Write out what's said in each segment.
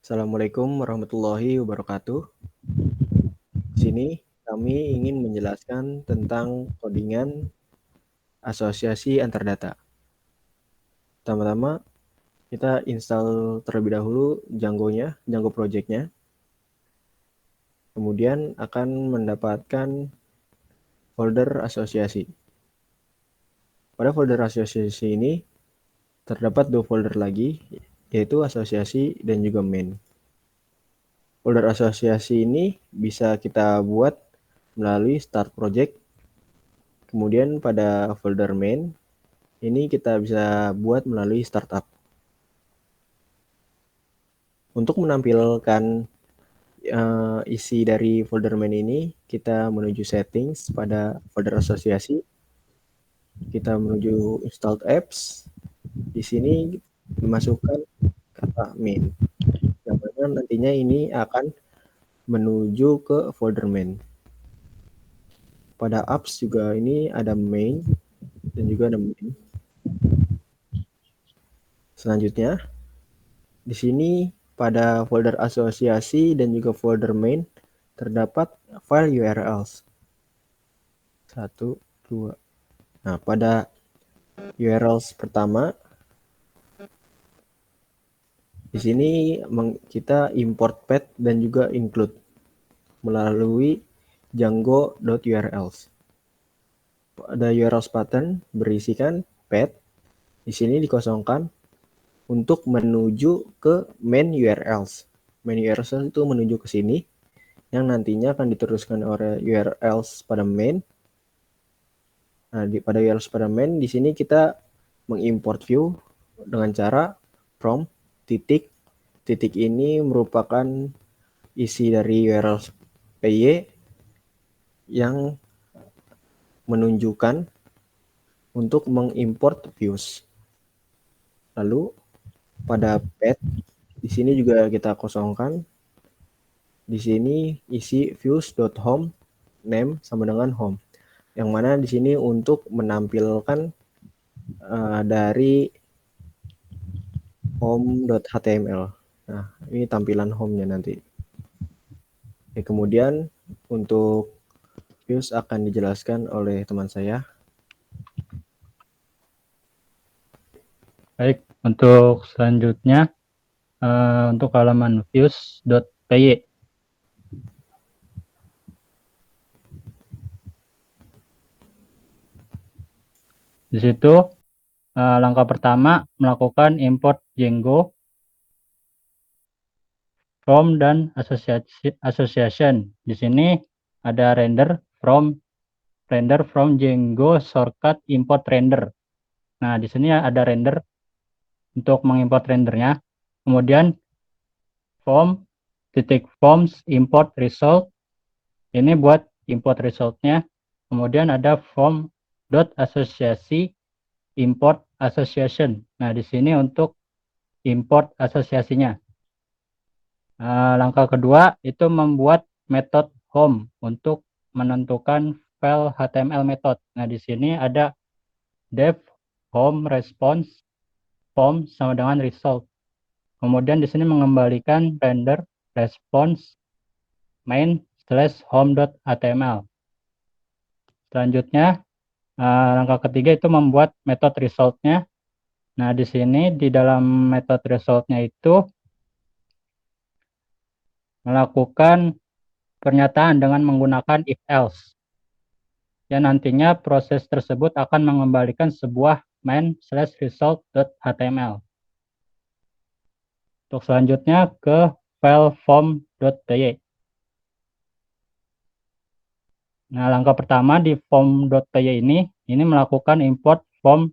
Assalamualaikum warahmatullahi wabarakatuh. Di sini kami ingin menjelaskan tentang codingan asosiasi antar data. Pertama-tama kita install terlebih dahulu Django project-nya. Kemudian akan mendapatkan folder asosiasi. Pada folder asosiasi ini terdapat dua folder lagi, yaitu asosiasi dan juga main. Folder asosiasi ini bisa kita buat melalui start project. Kemudian pada folder main ini kita bisa buat melalui startup. Untuk menampilkan isi dari folder main ini, kita menuju settings pada folder asosiasi. Kita menuju installed apps. Di sini dimasukkan kata main. Yang mana nantinya ini akan menuju ke folder main. Pada apps juga ini ada main dan juga ada main. Selanjutnya, di sini pada folder asosiasi dan juga folder main terdapat file URLs. 1, 2. Nah, pada URLs pertama, di sini kita import path dan juga include melalui django.urls. Pada URLs pattern berisikan path, di sini dikosongkan untuk menuju ke main URLs. Main URLs itu menuju ke sini, yang nantinya akan diteruskan oleh URLs pada main. Nah, pada URLs pada main, di sini kita mengimport view dengan cara from titik. Titik ini merupakan isi dari URL py yang menunjukkan untuk mengimport views. Lalu pada path di sini juga kita kosongkan. Di sini isi views.home name sama dengan home. Yang mana di sini untuk menampilkan dari home.html. Nah, ini tampilan home-nya nanti. Oke, kemudian untuk views akan dijelaskan oleh teman saya. Baik, untuk selanjutnya untuk halaman views.py. Di situ langkah pertama melakukan import Django from dan association. Di sini ada render from Django shortcut import render. Nah, di sini ada render untuk mengimport rendernya. Kemudian forms import result. Ini buat import resultnya. Kemudian ada form.associasi import association. Nah, di sini untuk import asosiasinya. Langkah kedua itu membuat method home untuk menentukan file HTML method. Nah, di sini ada def home response form sama dengan result. Kemudian di sini mengembalikan render response main/home.html. Selanjutnya, langkah ketiga itu membuat method resultnya. Nah, di sini di dalam method resultnya itu melakukan pernyataan dengan menggunakan if else. Dan nantinya proses tersebut akan mengembalikan sebuah main/result.html. Untuk selanjutnya ke file form.py. Nah, langkah pertama di form.py ini melakukan import form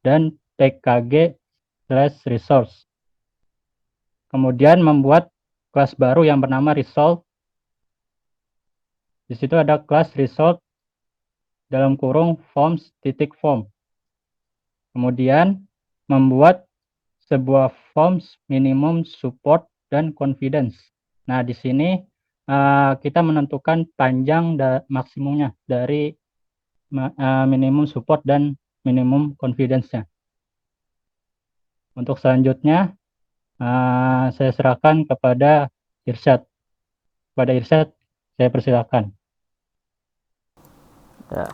dan pkg/resource. Kemudian membuat kelas baru yang bernama result. Di situ ada kelas result dalam kurung forms.form. Kemudian membuat sebuah forms minimum support dan confidence. Nah, di sini kita menentukan panjang maksimumnya dari minimum support dan minimum confidence-nya. Untuk selanjutnya Saya serahkan kepada Irsyad. Pada Irsyad, saya persilakan. Ya.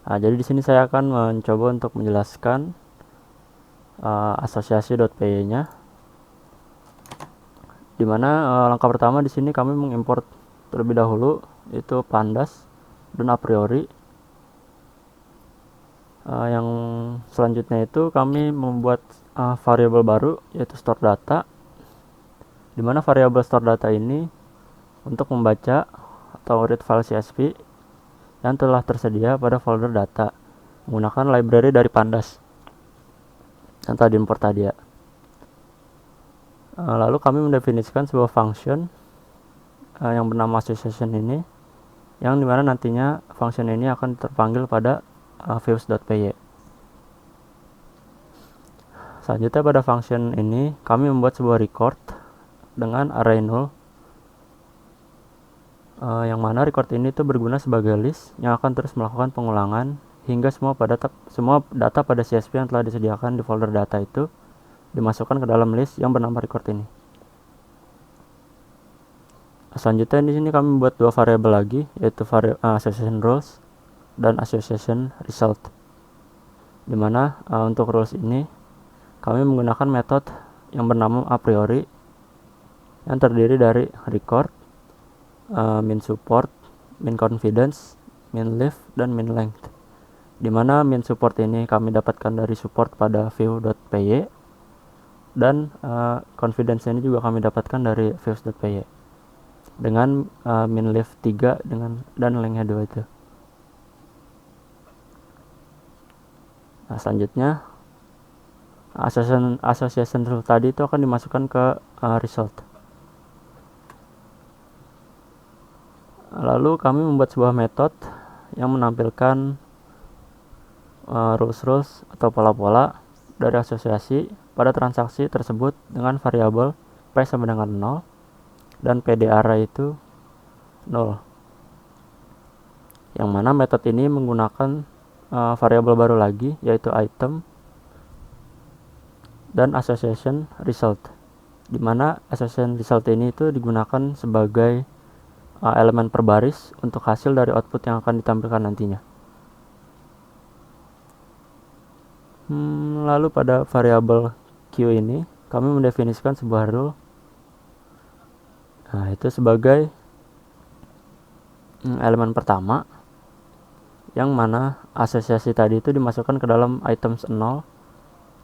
Nah, jadi di sini saya akan mencoba untuk menjelaskan asosiasi.py-nya, di mana langkah pertama di sini kami mengimport terlebih dahulu itu pandas dan a priori. Yang selanjutnya itu kami membuat variabel baru yaitu store data, di mana variabel store data ini untuk membaca atau read file CSV yang telah tersedia pada folder data menggunakan library dari pandas yang tadi import tadi ya. Lalu kami mendefinisikan sebuah function yang bernama association ini, yang dimana nantinya function ini akan terpanggil pada views.py. Selanjutnya pada function ini kami membuat sebuah record dengan array null, yang mana record ini tuh berguna sebagai list yang akan terus melakukan pengulangan hingga semua data pada CSV yang telah disediakan di folder data itu dimasukkan ke dalam list yang bernama record ini. Selanjutnya di sini kami membuat dua variabel lagi, yaitu association rules dan association result. Dimana untuk rules ini kami menggunakan metode yang bernama a priori yang terdiri dari record, min support, min confidence, min length, dan min length. Dimana min support ini kami dapatkan dari support pada view.py, dan confidence ini juga kami dapatkan dari views.py dengan min length 3 dan length 2 itu. Nah, selanjutnya association rule tadi itu akan dimasukkan ke result. Lalu kami membuat sebuah metode yang menampilkan rules atau pola-pola dari asosiasi pada transaksi tersebut dengan variabel p sama dengan 0 dan pd array itu 0. Yang mana metode ini menggunakan variabel baru lagi, yaitu item dan association result, di mana association result ini itu digunakan sebagai elemen per baris untuk hasil dari output yang akan ditampilkan nantinya. Lalu pada variabel q ini kami mendefinisikan sebuah rule, itu sebagai elemen pertama, yang mana asosiasi tadi itu dimasukkan ke dalam items 0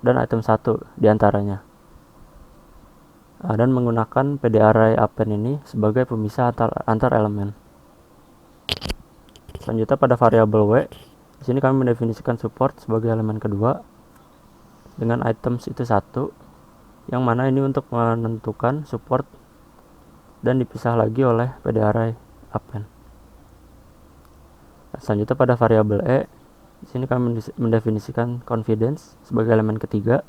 dan item 1 diantaranya, dan menggunakan pd array append ini sebagai pemisah antar elemen. Selanjutnya pada variabel w, di sini kami mendefinisikan support sebagai elemen kedua dengan items itu 1, yang mana ini untuk menentukan support dan dipisah lagi oleh pd array append. Selanjutnya pada variabel e, di sini kami mendefinisikan confidence sebagai elemen ketiga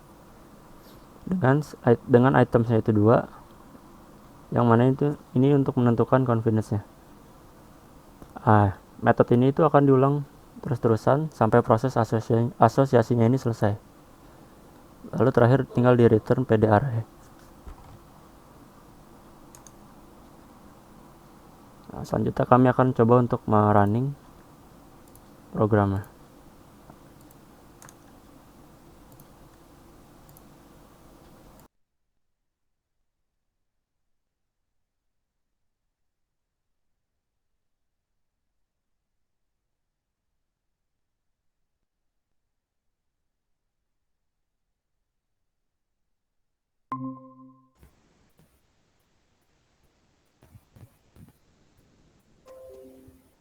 dengan itemnya itu 2, yang mana ini untuk menentukan confidence-nya. Metode ini itu akan diulang terus-terusan sampai proses asosiasinya ini selesai. Lalu terakhir tinggal di return pd array. Selanjutnya kami akan coba untuk running programnya.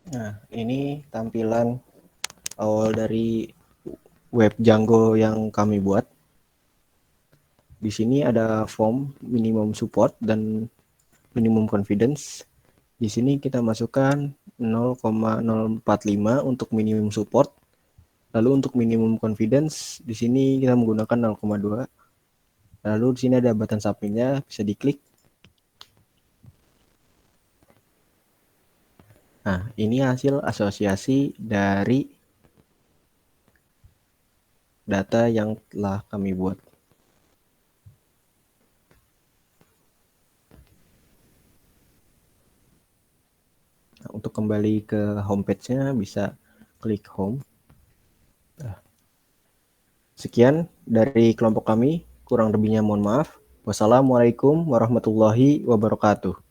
Nah, ini tampilan awal dari web Django yang kami buat. Di sini ada form minimum support dan minimum confidence. Di sini kita masukkan 0,045 untuk minimum support. Lalu untuk minimum confidence di sini kita menggunakan 0,2. Lalu di sini ada button submit-nya, bisa diklik. Nah, ini hasil asosiasi dari data yang telah kami buat. untuk kembali ke homepage-nya bisa klik home. Nah, sekian dari kelompok kami, kurang lebihnya mohon maaf. Wassalamualaikum warahmatullahi wabarakatuh.